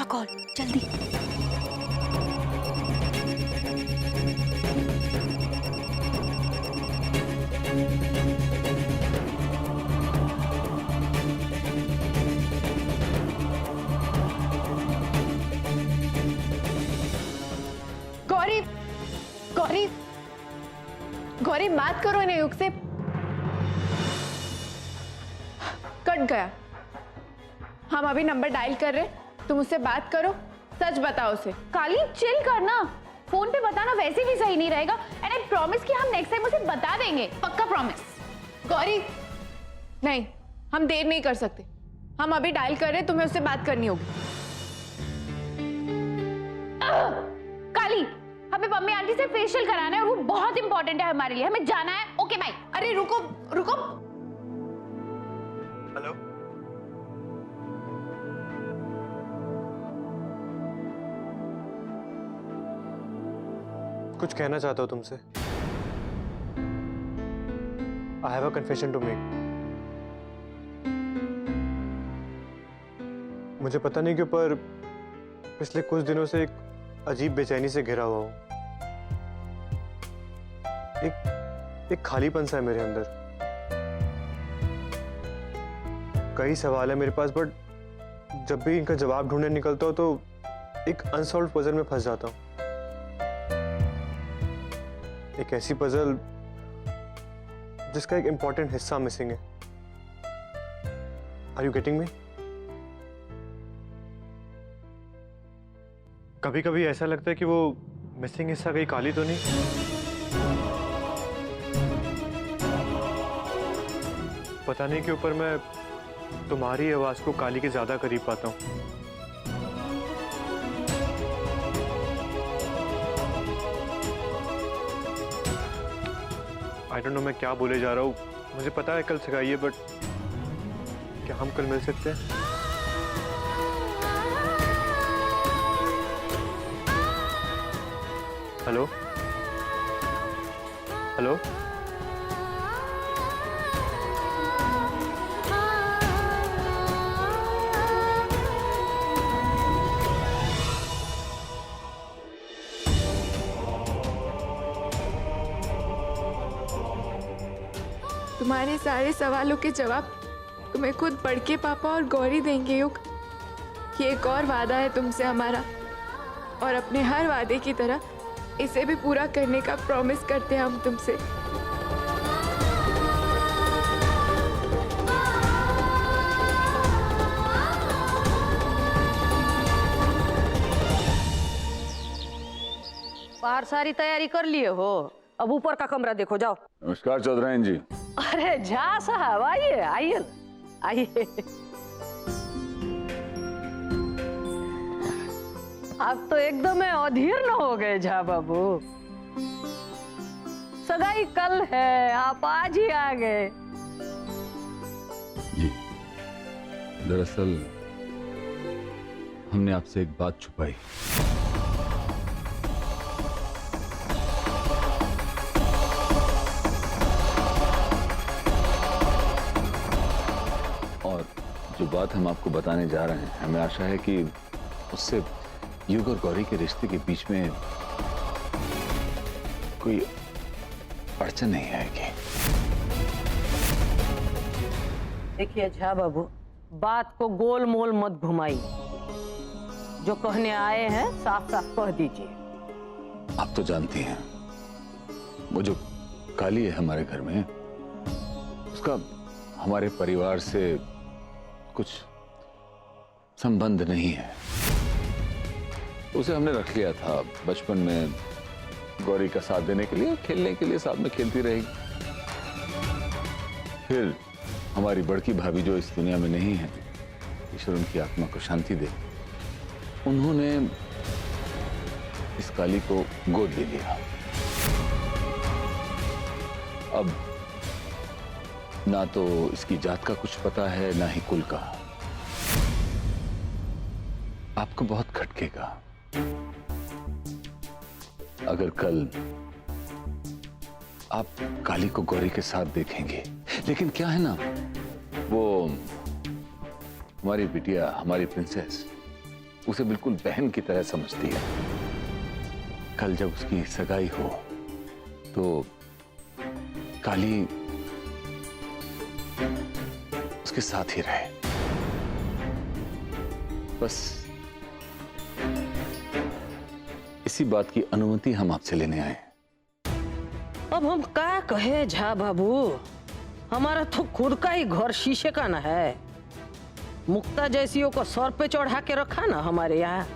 Call जल्दी। गौरी, गौरी, गौरी बात करो इन युग से। कट गया। हम अभी नंबर डायल कर रहे, तुम उससे बात करो, सच बताओ उसे। काली चिल करना, फोन पे बताना वैसे भी सही नहीं रहेगा। एंड आई प्रॉमिस कि हम नेक्स्ट टाइम उसे बता देंगे, पक्का प्रॉमिस। गौरी नहीं, हम देर नहीं कर सकते। हम अभी डायल कर रहे, तुम्हें उससे बात करनी होगी। काली, हमें मम्मी आंटी से फेशियल कराना है और वो बहुत इंपॉर्टेंट है हमारे लिए, हमें जाना है। Okay bye. अरे रुको रुको। हेलो, कुछ कहना चाहता हूँ तुमसे। I have a confession to make. मुझे पता नहीं क्यों पर पिछले कुछ दिनों से एक अजीब बेचैनी से घिरा हुआ हूँ। एक खालीपन सा है मेरे अंदर। कई सवाल है मेरे पास, बट जब भी इनका जवाब ढूंढने निकलता हूँ तो एक अनसॉल्व पजल में फंस जाता हूँ। एक ऐसी पजल जिसका एक इंपॉर्टेंट हिस्सा मिसिंग है। Are you getting me? कभी कभी ऐसा लगता है कि वो मिसिंग हिस्सा कहीं काली तो नहीं। पता नहीं क्यों पर मैं तुम्हारी आवाज को काली के ज्यादा करीब पाता हूँ। आई डोंट नो मैं क्या बोले जा रहा हूँ। मुझे पता है कल सगाई है, बट क्या हम कल मिल सकते हैं? हेलो हेलो, तुम्हारे सारे सवालों के जवाब तुम्हें खुद पढ़ के पापा और गौरी देंगे युग। ये एक और वादा है तुमसे हमारा, और अपने हर वादे की तरह इसे भी पूरा करने का प्रॉमिस करते हैं हम तुमसे। बाहर सारी तैयारी कर लिए हो, अब ऊपर का कमरा देखो, जाओ। नमस्कार चौधरायन जी। अरे झा साहब, आइए आइए आइए। आप तो एकदम अधीर न हो गए झा बाबू। सगाई कल है, आप आज ही आ गए। जी, दरअसल हमने आपसे एक बात छुपाई। और जो बात हम आपको बताने जा रहे हैं, हमें आशा है कि उससे युग और गौरी के रिश्ते के बीच में कोई अड़चन नहीं आएगी। देखिए झा बाबू, बात को गोल मोल मत घुमाइए। जो कहने आए हैं साफ साफ कह दीजिए। आप तो जानती हैं, वो जो काली है हमारे घर में, उसका हमारे परिवार से कुछ संबंध नहीं है। उसे हमने रख लिया था बचपन में गौरी का साथ देने के लिए, खेलने के लिए, साथ में खेलती रहेगी। फिर हमारी बड़की भाभी जो इस दुनिया में नहीं है, ईश्वर उनकी आत्मा को शांति दे, उन्होंने इस काली को गोद ले लिया। अब ना तो इसकी जात का कुछ पता है, ना ही कुल का। आपको बहुत खटकेगा अगर कल आप काली को गौरी के साथ देखेंगे। लेकिन क्या है ना, वो हमारी बिटिया, हमारी प्रिंसेस, उसे बिल्कुल बहन की तरह समझती है। कल जब उसकी सगाई हो तो काली उसके साथ ही रहे। बस इसी बात की अनुमति हम आपसे लेने आए हैं। अब हम क्या कहे झा बाबू, हमारा तो खुद का ही घर शीशे का ना है। मुक्ता जैसियों को सर पे चढ़ा के रखा ना हमारे यहाँ।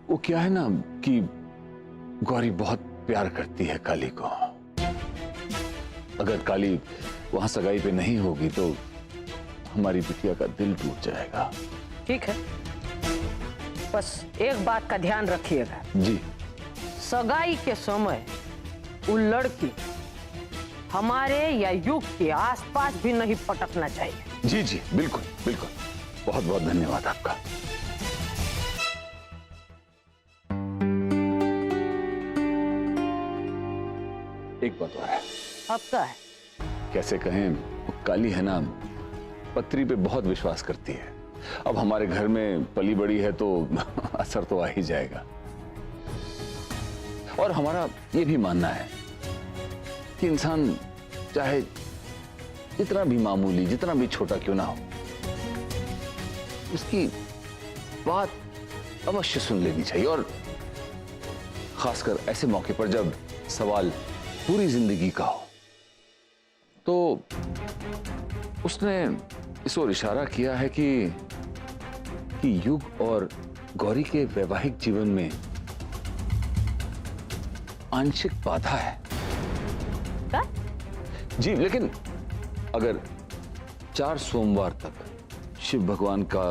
वो क्या है ना कि गौरी बहुत प्यार करती है काली को। अगर काली वहां सगाई पे नहीं होगी तो हमारी बिटिया का दिल टूट जाएगा। ठीक है, बस एक बात का ध्यान रखिएगा। जी। सगाई के समय वो लड़की हमारे या युग के आसपास भी नहीं पटकना चाहिए। जी जी बिल्कुल बिल्कुल, बहुत बहुत धन्यवाद आपका। एक बात और है। आपका है? कैसे कहें, वो काली है ना, पत्री पे बहुत विश्वास करती है। अब हमारे घर में पली बड़ी है तो असर तो आ ही जाएगा। और हमारा ये भी मानना है कि इंसान चाहे जितना भी मामूली, जितना भी छोटा क्यों ना हो, उसकी बात अवश्य सुन लेनी चाहिए। और खासकर ऐसे मौके पर जब सवाल पूरी जिंदगी का हो। तो उसने इस ओर इशारा किया है कि युग और गौरी के वैवाहिक जीवन में आंशिक बाधा है। क्या? जी, लेकिन अगर 4 सोमवार तक शिव भगवान का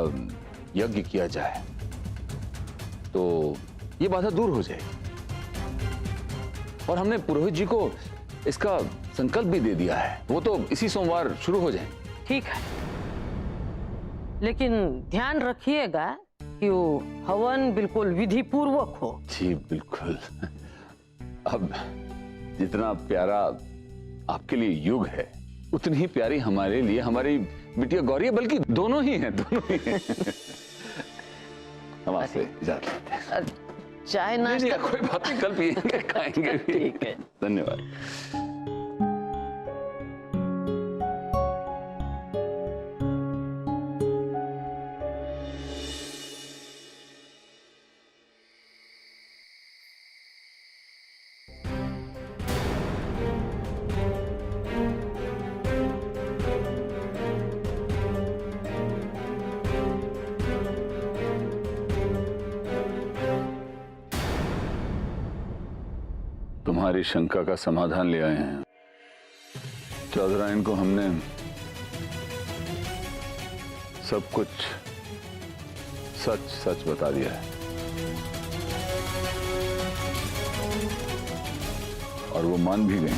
यज्ञ किया जाए तो ये बाधा दूर हो जाएगी। और हमने पुरोहित जी को इसका संकल्प भी दे दिया है। वो तो इसी सोमवार शुरू हो जाए। ठीक है, लेकिन ध्यान रखिएगा कि वो हवन बिल्कुल विधि पूर्वक हो। जी बिल्कुल। अब जितना प्यारा आपके लिए युग है, उतनी ही प्यारी हमारे लिए हमारी बिटिया गौरी है, बल्कि दोनों ही हैं, दोनों ही हैं। हम आपसे इजाजत लेते हैं। चाय नहीं, नाश्ता कोई बात नहीं, कल पिएंगे, खाएंगे भी। ठीक है। धन्यवाद। तुम्हारी शंका का समाधान ले आए हैं। चौधराइन को हमने सब कुछ सच सच बता दिया है और वो मान भी गई।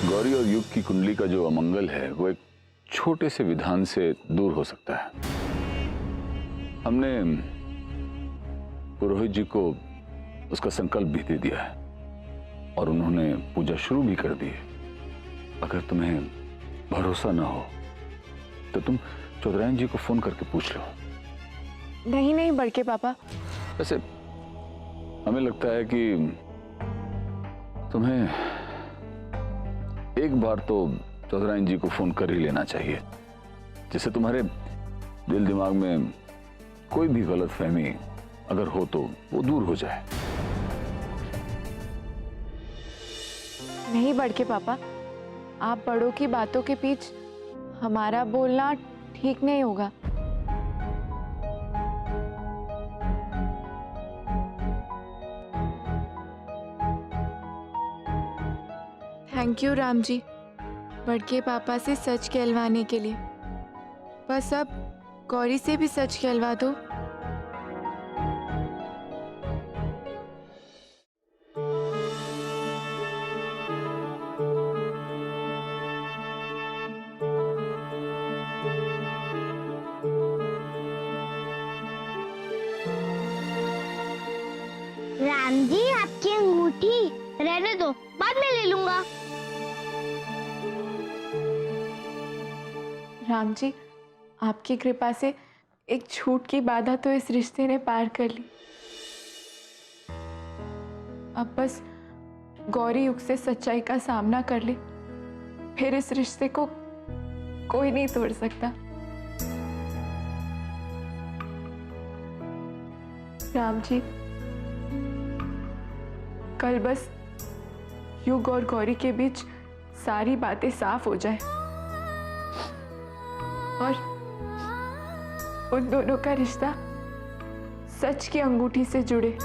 गौरी और युग की कुंडली का जो अमंगल है वो एक छोटे से विधान से दूर हो सकता है। हमने पुरोहित जी को उसका संकल्प भी दे दिया है और उन्होंने पूजा शुरू भी कर दी है। अगर तुम्हें भरोसा ना हो तो तुम चौधराइन जी को फोन करके पूछ लो। नहीं नहीं बड़के पापा, वैसे हमें लगता है कि तुम्हें एक बार तो चौधराइन जी को फोन कर ही लेना चाहिए, जिससे तुम्हारे दिल दिमाग में कोई भी गलतफहमी अगर हो तो वो दूर हो जाए। नहीं बड़के पापा, आप बड़ों की बातों के बीच हमारा बोलना ठीक नहीं होगा। थैंक यू राम जी, बड़के पापा से सच कहलवाने के लिए। बस अब गौरी से भी सच कहलवा दो। राम जी, आपकी अंगूठी रहने दो, बाद में ले लूंगा। राम जी, आपकी कृपा से एक झूठ की बाधा तो इस रिश्ते ने पार कर ली। अब बस गौरी युग से सच्चाई का सामना कर ले, फिर इस रिश्ते को कोई नहीं तोड़ सकता। राम जी, कल बस युग और गौरी के बीच सारी बातें साफ हो जाए और उन दोनों का रिश्ता सच की अंगूठी से जुड़े।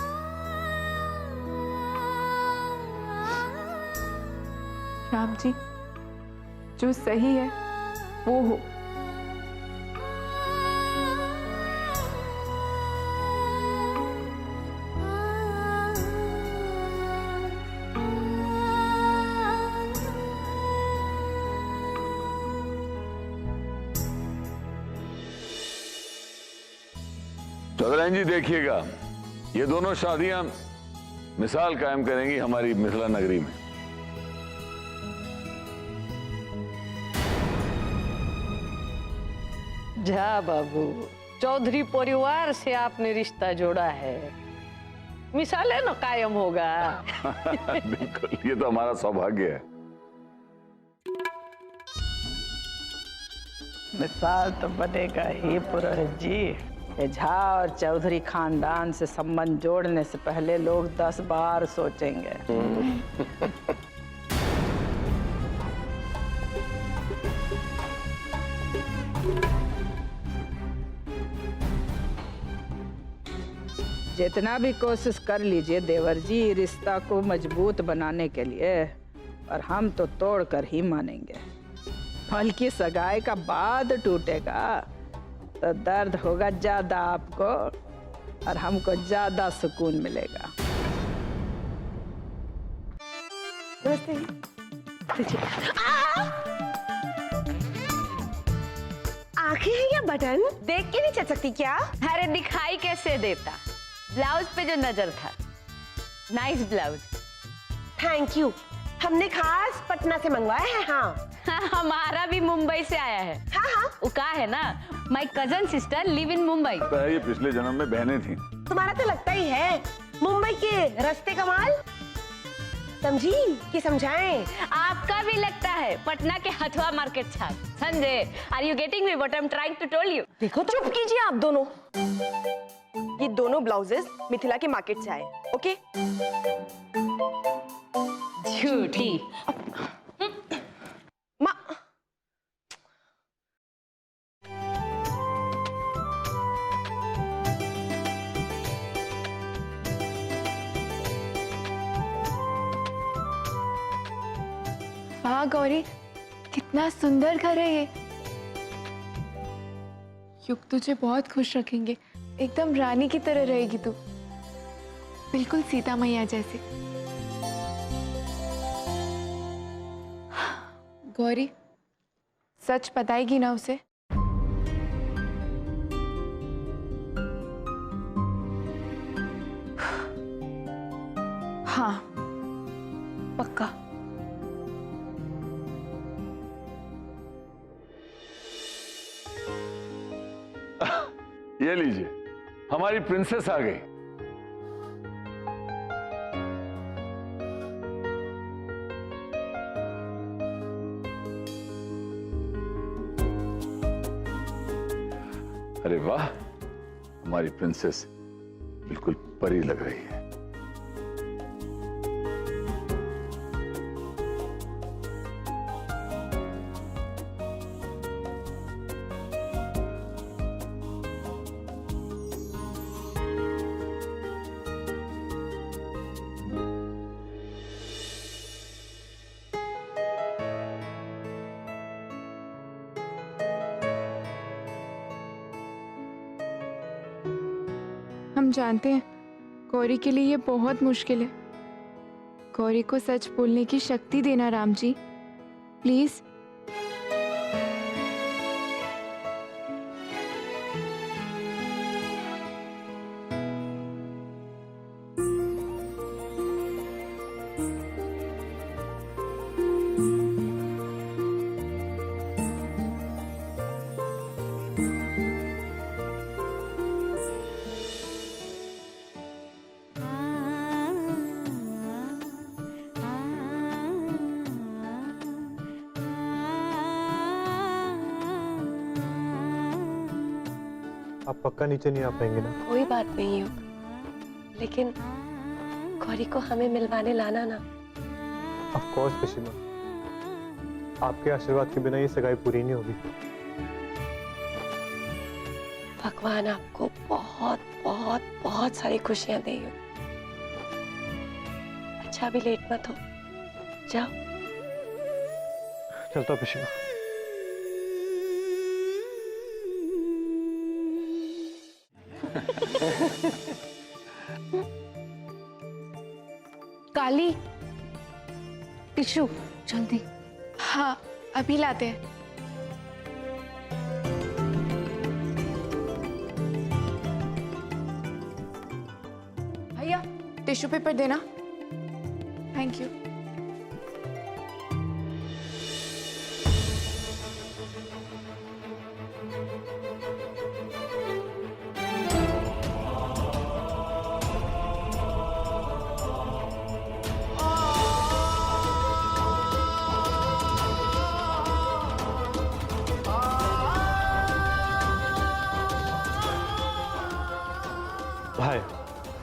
राम जी, जो सही है वो हो। चौधरी जी देखिएगा, ये दोनों शादियां मिसाल कायम करेंगी हमारी मिथिला नगरी में। जा बाबू, चौधरी परिवार से आपने रिश्ता जोड़ा है, मिसालें न कायम होगा। बिल्कुल, ये तो हमारा सौभाग्य है। मिसाल तो बनेगा ही पुरोहित जी। ये झा और चौधरी खानदान से संबंध जोड़ने से पहले लोग 10 बार सोचेंगे। जितना भी कोशिश कर लीजिए देवर जी रिश्ता को मजबूत बनाने के लिए, और हम तो तोड़ कर ही मानेंगे। बल्कि सगाई का बाद टूटेगा तो दर्द होगा ज्यादा आपको और हमको ज्यादा सुकून मिलेगा। आंखें हैं या बटन? देख के नहीं चल सकती क्या? अरे दिखाई कैसे देता, ब्लाउज पे जो नजर था। Nice blouse. थैंक यू, हमने खास पटना से मंगवाया है। हाँ हमारा भी मुंबई से आया है। हाँ हाँ। वो कहा है ना, my cousin sister live in Mumbai. ये पिछले जन्म में बहनें थी। तुम्हारा तो लगता ही है मुंबई के रास्ते का माल। समझी कि समझाएं? आपका भी लगता है पटना के हथुआ मार्केट छाप। Sanjay, are you getting me what I am trying to tell you? देखो तो चुप कीजिए आप दोनों। ये दोनों ब्लाउजेस मिथिला के मार्केट से आए, ओके? झूठी। माँ वाह गौरी, कितना सुंदर घर है ये। युग तुझे बहुत खुश रखेंगे, एकदम रानी की तरह रहेगी तू, बिल्कुल सीता मैया जैसे। गौरी, सच बताएगी ना उसे? हाँ, पक्का। ये लीजिए, हमारी प्रिंसेस आ गई। अरे वाह, हमारी प्रिंसेस बिल्कुल परी लग रही है। हम जानते हैं गौरी के लिए ये बहुत मुश्किल है। गौरी को सच बोलने की शक्ति देना राम जी, प्लीज। आप पक्का नीचे नहीं आ पाएंगे ना? कोई बात नहीं युग, लेकिन गौरी को हमें मिलवाने लाना ना। ऑफ कोर्स पिशीमा, आपके आशीर्वाद के बिना ये सगाई पूरी नहीं होगी। भगवान आपको बहुत बहुत बहुत सारी खुशियां दे युग। अच्छा अभी लेट मत हो, जाओ। चलता हूं पिशीमा। काली, टिश्यू जल्दी। हाँ अभी लाते हैं। भैया टिश्यू पेपर देना। Thank you. Hi.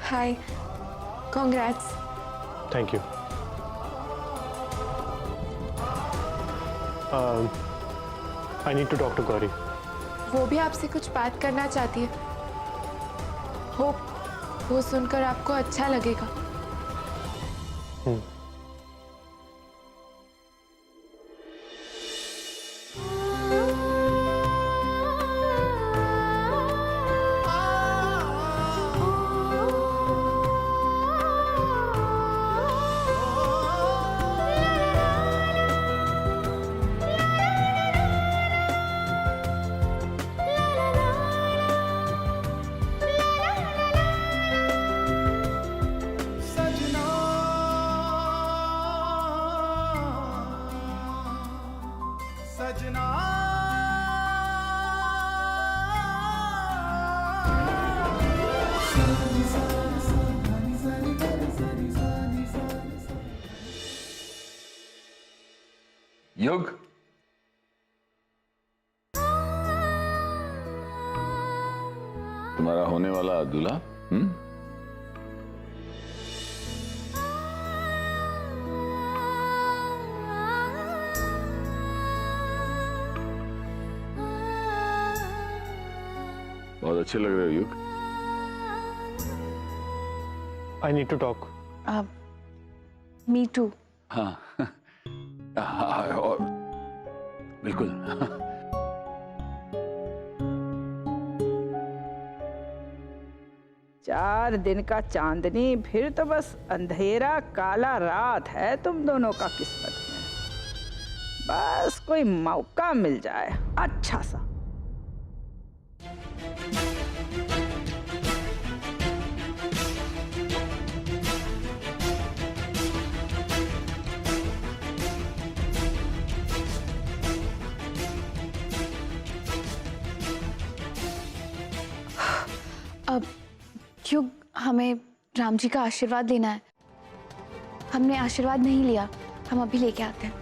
Hi, congrats. Thank you. I need to talk to Gauri. वो भी आपसे कुछ बात करना चाहती है। होप वो सुनकर आपको अच्छा लगेगा। युग, तुम्हारा होने वाला दूल्हा बहुत अच्छे लग रहे हो Yug. I need to talk. Me too. हाँ और बिल्कुल। चार दिन का चांदनी, फिर तो बस अंधेरा काला रात है तुम दोनों का किस्मत में। बस कोई मौका मिल जाए अच्छा सा। अब क्यों हमें राम जी का आशीर्वाद लेना है? हमने आशीर्वाद नहीं लिया, हम अभी लेके आते हैं।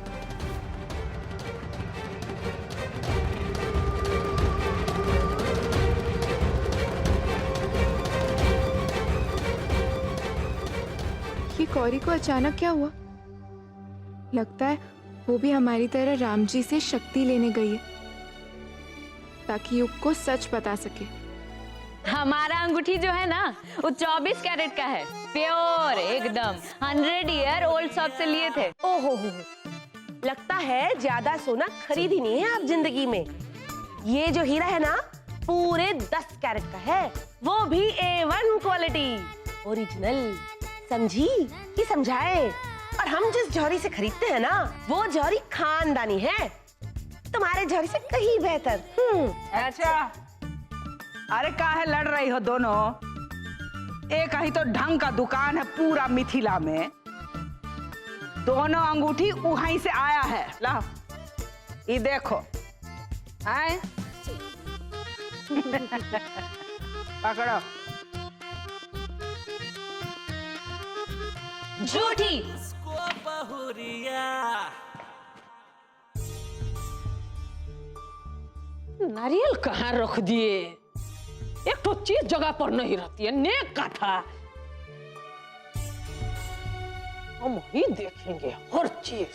ये गौरी को अचानक क्या हुआ? लगता है वो भी हमारी तरह राम जी से शक्ति लेने गई है ताकि युग को सच बता सके। हमारा अंगूठी जो है ना वो 24 कैरेट का है, प्योर एकदम 100 ईयर ओल्ड शॉप से लिए थे। ओहो हो, लगता है ज्यादा सोना खरीद ही नहीं है आप जिंदगी में। ये जो हीरा है ना पूरे 10 कैरेट का है, वो भी A1 क्वालिटी ओरिजिनल। समझी कि समझाए? और हम जिस जौहरी से खरीदते हैं ना वो जौहरी खानदानी है, तुम्हारे जौहरी से कहीं बेहतर। अच्छा, अरे काहे लड़ रही हो दोनों? एक ही तो ढंग का दुकान है पूरा मिथिला में। दोनों अंगूठी वहीं से आया है। ला ये देखो, आए पकड़ो। झूठी। नारियल कहाँ रख दिए? एक तो चीज जगह पर नहीं रहती है, नेक का था। हम ही देखेंगे हर चीज।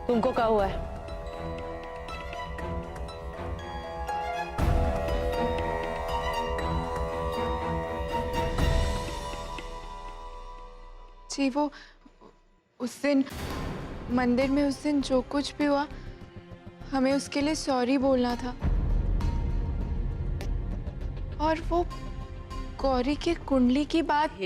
तुमको क्या हुआ है? जी वो उस दिन मंदिर में उस दिन जो कुछ भी हुआ, हमें उसके लिए सॉरी बोलना था। और वो गौरी की कुंडली की बात